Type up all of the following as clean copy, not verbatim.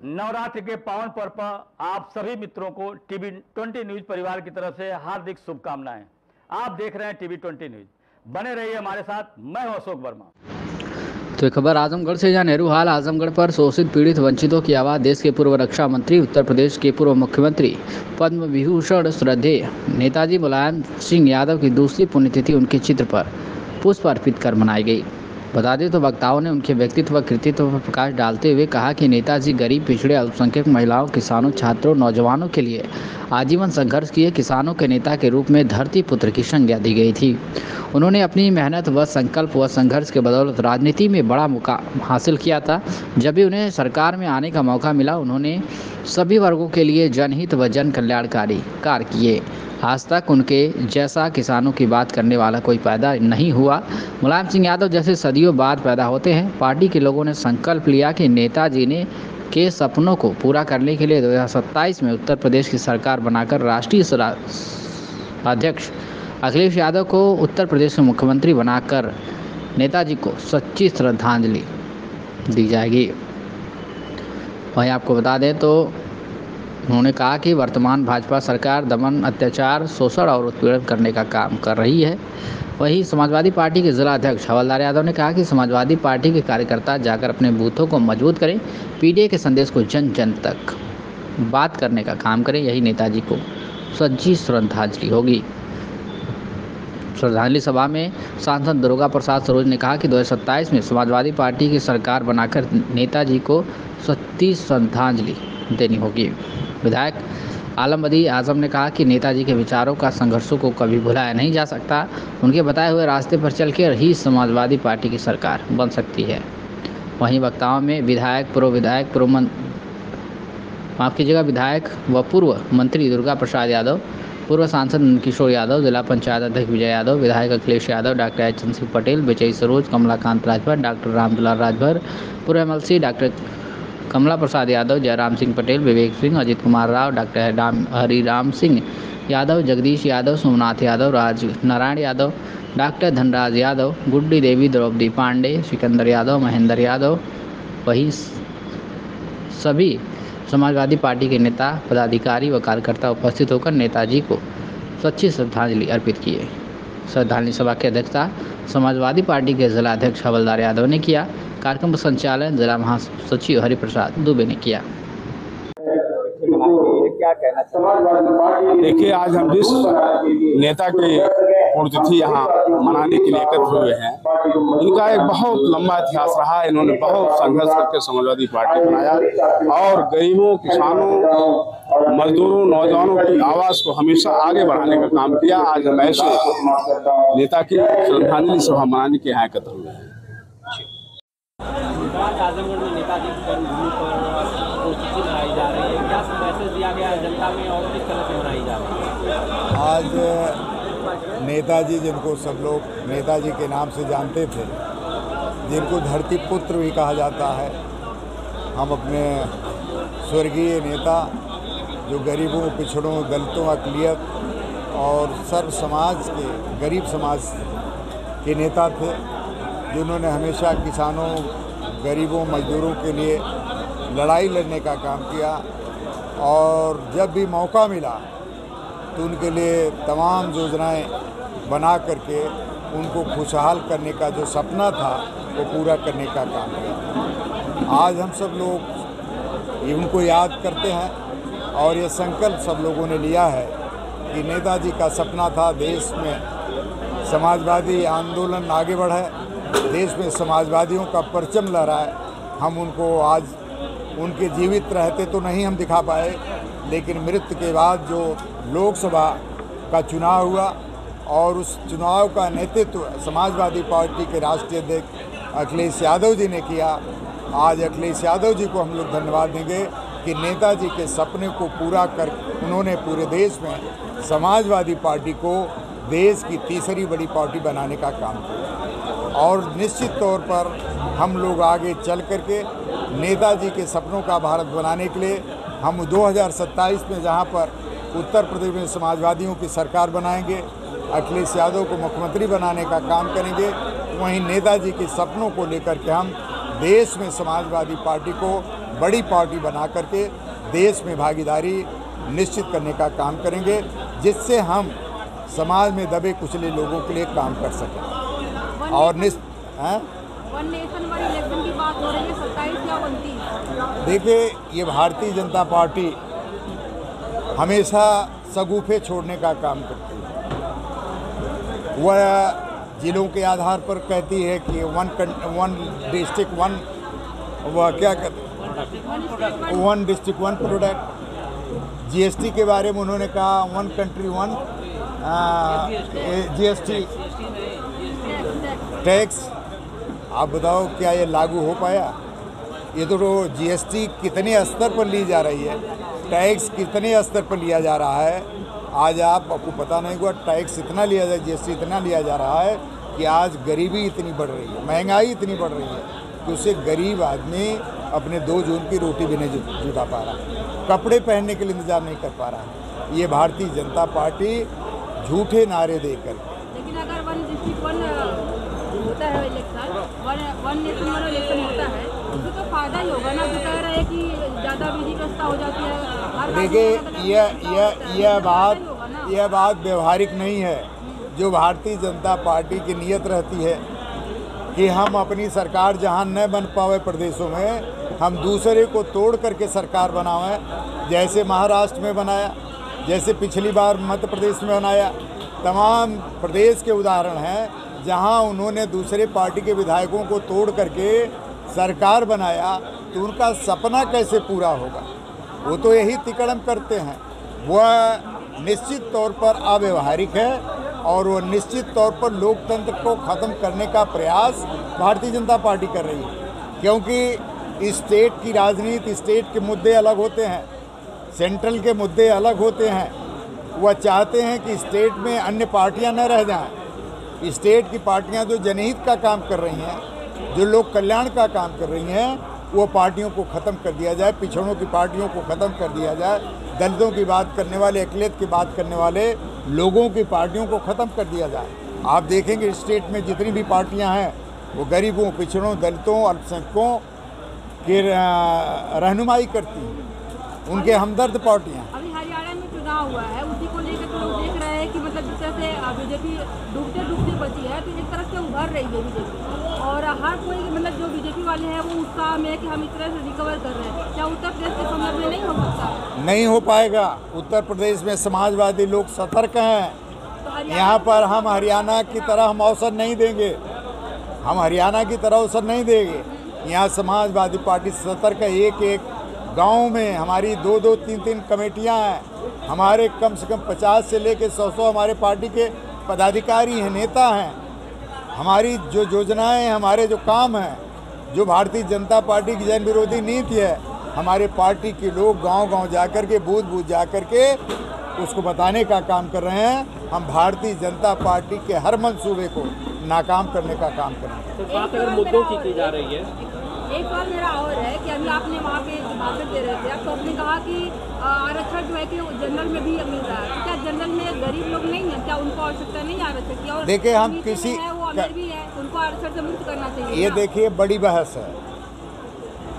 नवरात्रि के पावन पर्व पर आप सभी मित्रों को टीवी 20 न्यूज परिवार की तरफ से हार्दिक शुभकामनाएं। आप देख रहे हैं टीवी 20 न्यूज, बने रहिए हमारे साथ। मैं हूं अशोक वर्मा। तो एक खबर आजमगढ़ से, जहां नेहरू हाल आजमगढ़ पर शोषित पीड़ित वंचितों की आवाज़। देश के पूर्व रक्षा मंत्री, उत्तर प्रदेश के पूर्व मुख्यमंत्री, पद्म विभूषण श्रद्धेय नेताजी मुलायम सिंह यादव की दूसरी पुण्यतिथि उनके चित्र पर पुष्प अर्पित कर मनाई गई। बता दें तो वक्ताओं ने उनके व्यक्तित्व व कृतित्व पर प्रकाश डालते हुए कहा कि नेताजी गरीब, पिछड़े, अल्पसंख्यक, महिलाओं, किसानों, छात्रों, नौजवानों के लिए आजीवन संघर्ष किए किसानों के नेता के रूप में धरती पुत्र की संज्ञा दी गई थी। उन्होंने अपनी मेहनत व संकल्प व संघर्ष के बदौलत राजनीति में बड़ा मुकाम हासिल किया था। जब भी उन्हें सरकार में आने का मौका मिला, उन्होंने सभी वर्गों के लिए जनहित व जन कल्याणकारी कार्य किए। आज तक उनके जैसा किसानों की बात करने वाला कोई पैदा नहीं हुआ। मुलायम सिंह यादव जैसे सदियों बाद पैदा होते हैं। पार्टी के लोगों ने संकल्प लिया कि नेताजी ने के सपनों को पूरा करने के लिए 2027 में उत्तर प्रदेश की सरकार बनाकर राष्ट्रीय अध्यक्ष अखिलेश यादव को उत्तर प्रदेश के मुख्यमंत्री बनाकर नेताजी को सच्ची श्रद्धांजलि दी जाएगी। वहीं आपको बता दें तो उन्होंने कहा कि वर्तमान भाजपा सरकार दमन, अत्याचार, शोषण और उत्पीड़न करने का काम कर रही है। वहीं समाजवादी पार्टी के जिला अध्यक्ष हवलदार यादव ने कहा कि समाजवादी पार्टी के कार्यकर्ता जाकर अपने बूथों को मजबूत करें, पीडीए के संदेश को जन जन तक बात करने का काम करें। यही नेताजी को सच्ची श्रद्धांजलि होगी। श्रद्धांजलि सभा में सांसद दुर्गा प्रसाद सरोज ने कहा कि 2027 में समाजवादी पार्टी की सरकार बनाकर नेताजी को सच्ची श्रद्धांजलि देनी होगी। विधायक आलम बदी आजम ने कहा कि नेताजी के विचारों का संघर्षों को कभी भुलाया नहीं जा सकता। उनके बताए हुए रास्ते पर चलकर ही समाजवादी पार्टी की सरकार बन सकती है। वहीं वक्ताओं में विधायक व पूर्व मंत्री दुर्गा प्रसाद यादव, पूर्व सांसद किशोर यादव, जिला पंचायत अध्यक्ष विजय यादव, विधायक अखिलेश यादव, डॉक्टर एचएन सिंह पटेल, विजय सरोज, कमलाकांत राजभर, डॉक्टर रामदुलाल राजभर, पूर्व एमएलसी डॉक्टर कमला प्रसाद यादव, जयराम सिंह पटेल, विवेक सिंह, अजित कुमार राव, डॉक्टर हरिराम सिंह यादव, जगदीश यादव, सोमनाथ यादव, राज नारायण यादव, डॉक्टर धनराज यादव, गुड्डी देवी, द्रौपदी पांडे, सिकंदर यादव, महेंद्र यादव, वहीं सभी समाजवादी पार्टी के नेता, पदाधिकारी व कार्यकर्ता उपस्थित होकर नेताजी को सच्ची श्रद्धांजलि अर्पित किए। श्रद्धांजलि सभा की अध्यक्षता समाजवादी पार्टी के जिला अध्यक्ष हवलदार यादव ने किया। कार्यक्रम का संचालन जिला महासचिव हरिप्रसाद दुबे ने किया। देखिए, आज हम जिस नेता की पुण्यतिथि यहाँ मनाने के लिए एकत्र हुए हैं, इनका एक बहुत लंबा इतिहास रहा। इन्होंने बहुत संघर्ष करके समाजवादी पार्टी बनाया और गरीबों, किसानों, मजदूरों, नौजवानों की आवाज़ को हमेशा आगे बढ़ाने का काम किया। आज हम ऐसे नेता की श्रद्धांजलि सभा मनाने के यहाँ एकत्र हुए हैं। आजमगढ़ में नेताजी की जन्मभूमि पर पुण्यतिथि मनाई जा रही है, क्या मैसेज दिया गया है जनता में और किस तरह से मनाई जा रही है? आज नेताजी, जिनको सब लोग नेताजी के नाम से जानते थे, जिनको धरती पुत्र भी कहा जाता है, हम अपने स्वर्गीय नेता जो गरीबों, पिछड़ों, दलितों, अक़लियत और सर्व समाज के, गरीब समाज के नेता थे, जिन्होंने हमेशा किसानों, गरीबों, मजदूरों के लिए लड़ाई लड़ने का काम किया और जब भी मौका मिला तो उनके लिए तमाम योजनाएं बना करके उनको खुशहाल करने का जो सपना था वो पूरा करने का काम किया। आज हम सब लोग उनको याद करते हैं और ये संकल्प सब लोगों ने लिया है कि नेताजी का सपना था देश में समाजवादी आंदोलन आगे बढ़े, देश में समाजवादियों का परचम लहराए। हम उनको आज उनके जीवित रहते तो नहीं हम दिखा पाए, लेकिन मृत्यु के बाद जो लोकसभा का चुनाव हुआ और उस चुनाव का नेतृत्व समाजवादी पार्टी के राष्ट्रीय अध्यक्ष अखिलेश यादव जी ने किया। आज अखिलेश यादव जी को हम लोग धन्यवाद देंगे कि नेताजी के सपने को पूरा कर उन्होंने पूरे देश में समाजवादी पार्टी को देश की तीसरी बड़ी पार्टी बनाने का काम किया। और निश्चित तौर पर हम लोग आगे चल करके नेताजी के सपनों का भारत बनाने के लिए हम 2027 में जहां पर उत्तर प्रदेश में समाजवादियों की सरकार बनाएंगे, अखिलेश यादव को मुख्यमंत्री बनाने का काम करेंगे, वहीं नेताजी के सपनों को लेकर के हम देश में समाजवादी पार्टी को बड़ी पार्टी बना करके देश में भागीदारी निश्चित करने का काम करेंगे, जिससे हम समाज में दबे कुचले लोगों के लिए काम कर सकें। और वन नेशन वन इलेक्शन की बात हो रही है, 27 या 29? देखिए, ये भारतीय जनता पार्टी हमेशा सगुफे छोड़ने का काम करती है। वह जिलों के आधार पर कहती है कि वन डिस्ट्रिक्ट वन, वह क्या कहते हैं, one district one product. GST के बारे में उन्होंने कहा one country one GST tax. आप बताओ क्या ये लागू हो पाया? ये तो जीएसटी कितने स्तर पर ली जा रही है, टैक्स कितने स्तर पर लिया जा रहा है। आज आपको पता नहीं हुआ, टैक्स इतना लिया जा, जीएसटी इतना लिया जा रहा है कि आज गरीबी इतनी बढ़ रही है, महंगाई इतनी बढ़ रही है कि उससे गरीब आदमी अपने 2 जून की रोटी भी नहीं जुटा पा रहा, कपड़े पहनने के लिए इंतजाम नहीं कर पा रहा। ये भारतीय जनता पार्टी झूठे नारे देकर। लेकिन अगर वन डिस्ट्रिक्ट वन होता है election, one nation one election होता है, उससे तो फायदा ही होगा ना। जो कह रहे हैं कि ज़्यादा विधि व्यवस्था हो जाती है। देखिए, यह बात व्यवहारिक नहीं है। जो भारतीय जनता पार्टी की नीयत रहती है कि हम अपनी सरकार जहां न बन पावे प्रदेशों में, हम दूसरे को तोड़ करके सरकार बनावें। जैसे महाराष्ट्र में बनाया, जैसे पिछली बार मध्य प्रदेश में बनाया, तमाम प्रदेश के उदाहरण हैं जहां उन्होंने दूसरे पार्टी के विधायकों को तोड़ करके सरकार बनाया। तो उनका सपना कैसे पूरा होगा? वो तो यही तिकड़म करते हैं। वह निश्चित तौर पर अव्यवहारिक है और वो निश्चित तौर पर लोकतंत्र को ख़त्म करने का प्रयास भारतीय जनता पार्टी कर रही है। क्योंकि स्टेट की राजनीति, स्टेट के मुद्दे अलग होते हैं, सेंट्रल के मुद्दे अलग होते हैं। वह चाहते हैं कि स्टेट में अन्य पार्टियां न रह जाएं। स्टेट की पार्टियां जो जनहित का काम कर रही हैं, जो लोक कल्याण का काम कर रही हैं, वो पार्टियों को ख़त्म कर दिया जाए, पिछड़ों की पार्टियों को ख़त्म कर दिया जाए, दलितों की बात करने वाले, अकलियत की बात करने वाले लोगों की पार्टियों को ख़त्म कर दिया जाए। आप देखेंगे स्टेट में जितनी भी पार्टियां हैं वो गरीबों, पिछड़ों, दलितों, अल्पसंख्यकों की रहनुमाई करती हैं, उनके हमदर्द पार्टियां। अभी हरियाणा में चुनाव हुआ है, उसी को लेकर तो लोग देख रहे हैं कि मतलब जिस तरह से बीजेपी डूबते डूबते बची है, तो एक तरह से उभर रही है बीजेपी। और हर कोई मतलब जो बीजेपी वाले हैं वो उत्साह में है कि हम इस तरह से रिकवर कर रहे हैं। क्या उत्तर प्रदेश के संदर्भ में नहीं हो सकता? नहीं हो पाएगा। उत्तर प्रदेश में समाजवादी लोग सतर्क हैं। तो यहाँ पर हम हरियाणा की तरह हम अवसर नहीं देंगे, हम हरियाणा की तरह अवसर नहीं देंगे। यहाँ समाजवादी पार्टी सतर्क है। एक एक गांव में हमारी 2-2, 3-3 कमेटियां हैं। हमारे कम से कम 50 से लेकर 100 हमारे पार्टी के पदाधिकारी हैं, नेता हैं। हमारी जो योजनाएं, हमारे जो काम हैं, जो भारतीय जनता पार्टी की जन विरोधी नीति है, हमारे पार्टी के लोग गांव-गांव जाकर के, बूथ-बूथ जाकर के उसको बताने का काम कर रहे हैं। हम भारतीय जनता पार्टी के हर मंसूबे को नाकाम करने का काम करेंगे। तो बात अगर मुद्दों की जा रही है, एक सवाल मेरा और है कि अभी आपने वहाँ पे भाषण दे रहे थे, तो आपने कहा कि आरक्षण जो है कि जनरल में भी मिल रहा है। क्या जनरल में गरीब लोग नहीं है? क्या उनको आवश्यकता नहीं आरक्षण की? और देखिए, हम किसी वो अमीर भी है, उनको आरक्षण से मुक्त करना चाहिए। ये देखिए, बड़ी बहस है।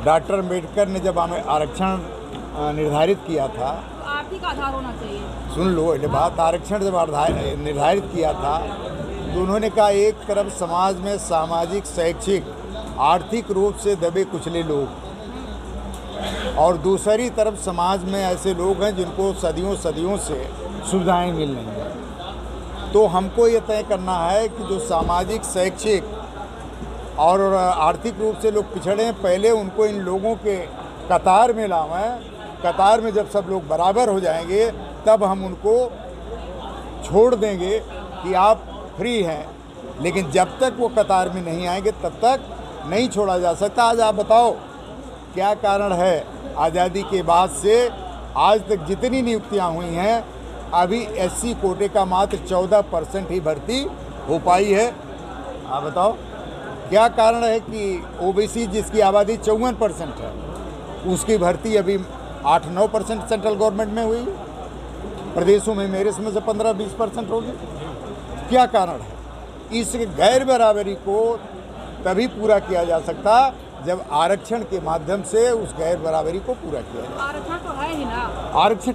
डॉक्टर अम्बेडकर ने जब हमें आरक्षण निर्धारित किया था, तो आर्थिक आधार होना चाहिए। सुन लो ये बात, आरक्षण जब निर्धारित किया था तो उन्होंने कहा एक तरफ समाज में सामाजिक, शैक्षिक, आर्थिक रूप से दबे कुचले लोग और दूसरी तरफ समाज में ऐसे लोग हैं जिनको सदियों से सुविधाएं मिल रही हैं। तो हमको ये तय करना है कि जो सामाजिक, शैक्षिक और आर्थिक रूप से लोग पिछड़े हैं, पहले उनको इन लोगों के कतार में लावें। कतार में जब सब लोग बराबर हो जाएंगे तब हम उनको छोड़ देंगे कि आप फ्री हैं। लेकिन जब तक वो कतार में नहीं आएंगे तब तक नहीं छोड़ा जा सकता। आज आप बताओ क्या कारण है आज़ादी के बाद से आज तक जितनी नियुक्तियां हुई हैं, अभी एससी कोटे का मात्र 14% ही भर्ती हो पाई है। आप बताओ क्या कारण है कि ओबीसी जिसकी आबादी 54% है, उसकी भर्ती अभी 8-9% सेंट्रल गवर्नमेंट में हुई, प्रदेशों में मेरे समझ से 15-20% होगी। क्या कारण है? इस गैर बराबरी को तभी पूरा किया जा सकता जब आरक्षण के माध्यम से उस गैर बराबरी को पूरा किया जाए। आरक्षण तो है ही ना। आरक्षण